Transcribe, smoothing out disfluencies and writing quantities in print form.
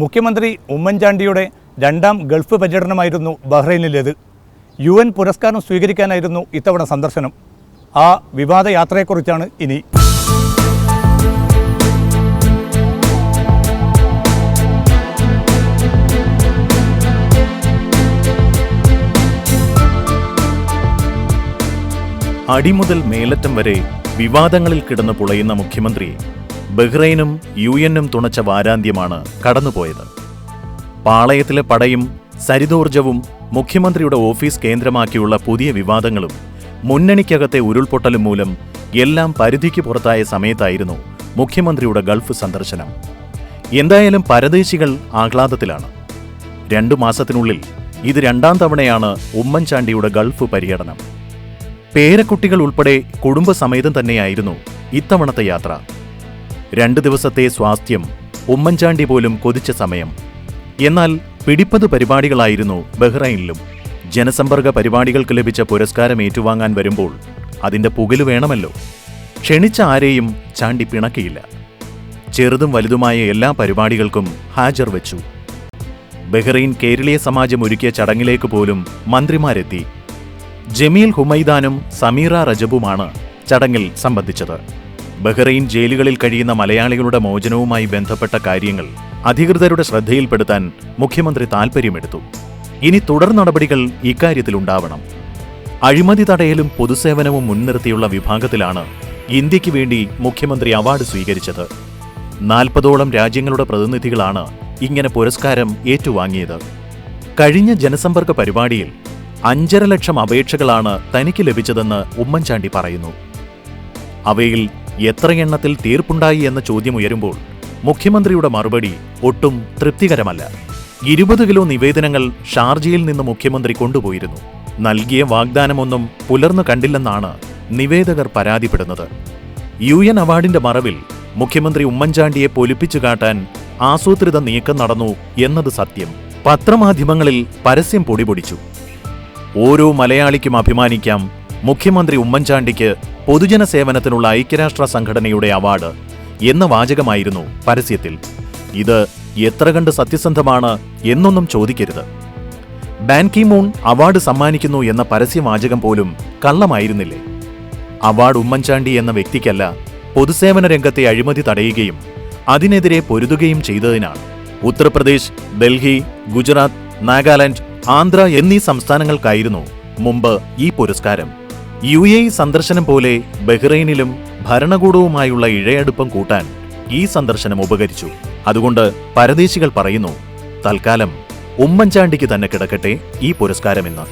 മുഖ്യമന്ത്രി ഉമ്മൻചാണ്ടിയുടെ രണ്ടാം ഗൾഫ് പര്യടനമായിരുന്നു ബഹ്റൈനിലേത്. UN പുരസ്കാരം സ്വീകരിക്കാനായിരുന്നു ഇത്തവണ സന്ദർശനം. ആ വിവാദ യാത്രയെക്കുറിച്ചാണ് ഇനി. അടിമുതൽ മേലറ്റം വരെ വിവാദങ്ങളിൽ കിടന്നു പുളയുന്ന മുഖ്യമന്ത്രിയെ ബഹ്റൈനും UN തുണച്ച വാരാന്ത്യമാണ് കടന്നുപോയത്. പാളയത്തിലെ പടയും സരിതോർജവും മുഖ്യമന്ത്രിയുടെ ഓഫീസ് കേന്ദ്രമാക്കിയുള്ള പുതിയ വിവാദങ്ങളും മുന്നണിക്കകത്തെ ഉരുൾപൊട്ടലും മൂലം എല്ലാം പരിധിക്ക് പുറത്തായ സമയത്തായിരുന്നു മുഖ്യമന്ത്രിയുടെ ഗൾഫ് സന്ദർശനം. എന്തായാലും പരദേശികൾ ആഹ്ലാദത്തിലാണ്. 2 മാസത്തിനുള്ളിൽ ഇത് 2ാം തവണയാണ് ഉമ്മൻചാണ്ടിയുടെ ഗൾഫ് പര്യടനം. പേരക്കുട്ടികൾ ഉൾപ്പെടെ കുടുംബസമേതം തന്നെയായിരുന്നു ഇത്തവണത്തെ യാത്ര. 2 ദിവസത്തെ സ്വാസ്ഥ്യം ഉമ്മൻചാണ്ടി പോലും കൊതിച്ച സമയം. എന്നാൽ പിടിപ്പത് പരിപാടികളായിരുന്നു ബഹ്റൈനിലും. ജനസമ്പർക്ക പരിപാടികൾക്ക് ലഭിച്ച പുരസ്കാരം ഏറ്റുവാങ്ങാൻ വരുമ്പോൾ അതിന്റെ പുകല് വേണമല്ലോ. ക്ഷണിച്ച ആരെയും ചാണ്ടി പിണക്കിയില്ല. ചെറുതും വലുതുമായ എല്ലാ പരിപാടികൾക്കും ഹാജർ വെച്ചു. ബഹ്റൈൻ കേരളീയ സമാജം ഒരുക്കിയ ചടങ്ങിലേക്ക് പോലും മന്ത്രിമാരെത്തി. ജമീൽ ഹുമൈദാനും സമീറ റജബുമാണ് ചടങ്ങിൽ സംബന്ധിച്ചത്. ബഹ്റൈൻ ജയിലുകളിൽ കഴിയുന്ന മലയാളികളുടെ മോചനവുമായി ബന്ധപ്പെട്ട കാര്യങ്ങൾ അധികൃതരുടെ ശ്രദ്ധയിൽപ്പെടുത്താൻ മുഖ്യമന്ത്രി താൽപ്പര്യമെടുത്തു. ഇനി തുടർ നടപടികൾ ഇക്കാര്യത്തിലുണ്ടാവണം. അഴിമതി തടയലും പൊതുസേവനവും മുൻനിർത്തിയുള്ള വിഭാഗത്തിലാണ് ഇന്ത്യക്ക് വേണ്ടി മുഖ്യമന്ത്രി അവാർഡ് സ്വീകരിച്ചത്. 40ഓളം രാജ്യങ്ങളുടെ പ്രതിനിധികളാണ് ഇങ്ങനെ പുരസ്കാരം ഏറ്റുവാങ്ങിയത്. കഴിഞ്ഞ ജനസമ്പർക്ക പരിപാടിയിൽ 5.5 ലക്ഷം അപേക്ഷകളാണ് തനിക്ക് ലഭിച്ചതെന്ന് ഉമ്മൻചാണ്ടി പറയുന്നു. അവയിൽ എത്ര എണ്ണത്തിൽ തീർപ്പുണ്ടായി എന്ന ചോദ്യം ഉയരുമ്പോൾ മുഖ്യമന്ത്രിയുടെ മറുപടി ഒട്ടും തൃപ്തികരമല്ല. 20 കിലോ നിവേദനങ്ങൾ ഷാർജയിൽ നിന്ന് മുഖ്യമന്ത്രി കൊണ്ടുപോയിരുന്നു. നൽകിയ വാഗ്ദാനമൊന്നും പുലർന്നു കണ്ടില്ലെന്നാണ് നിവേദകർ പരാതിപ്പെടുന്നത്. UN അവാർഡിന്റെ മറവിൽ മുഖ്യമന്ത്രി ഉമ്മൻചാണ്ടിയെ പൊലിപ്പിച്ചു കാട്ടാൻ ആസൂത്രിത നീക്കം നടന്നു എന്നത് സത്യം. പത്രമാധ്യമങ്ങളിൽ പരസ്യം പൊടിപൊടിച്ചു. ഓരോ മലയാളിക്കും അഭിമാനിക്കാം, മുഖ്യമന്ത്രി ഉമ്മൻചാണ്ടിക്ക് പൊതുജന സേവനത്തിനുള്ള ഐക്യരാഷ്ട്ര സംഘടനയുടെ അവാർഡ് എന്ന വാചകമായിരുന്നു പരസ്യത്തിൽ. ഇത് എത്ര കണ്ട് സത്യസന്ധമാണ് എന്നൊന്നും ചോദിക്കരുത്. ബാൻ കി മൂൺ അവാർഡ് സമ്മാനിക്കുന്നു എന്ന പരസ്യവാചകം പോലും കള്ളമായിരുന്നില്ലേ? അവാർഡ് ഉമ്മൻചാണ്ടി എന്ന വ്യക്തിക്കല്ല, പൊതുസേവന രംഗത്തെ അഴിമതി തടയുകയും അതിനെതിരെ പൊരുതുകയും ചെയ്തതിനാണ്. ഉത്തർപ്രദേശ്, ഡൽഹി, ഗുജറാത്ത്, നാഗാലാൻഡ്, ആന്ധ്ര എന്നീ സംസ്ഥാനങ്ങൾക്കായിരുന്നു മുമ്പ് ഈ പുരസ്കാരം. UAE സന്ദർശനം പോലെ ബഹ്റൈനിലും ഭരണകൂടവുമായുള്ള ഇഴയടുപ്പം കൂട്ടാൻ ഈ സന്ദർശനം ഉപകരിച്ചു. അതുകൊണ്ട് പരദേശികൾ പറയുന്നു, തൽക്കാലം ഉമ്മൻചാണ്ടിക്ക് തന്നെ കിടക്കട്ടെ ഈ പുരസ്കാരമെന്ന്.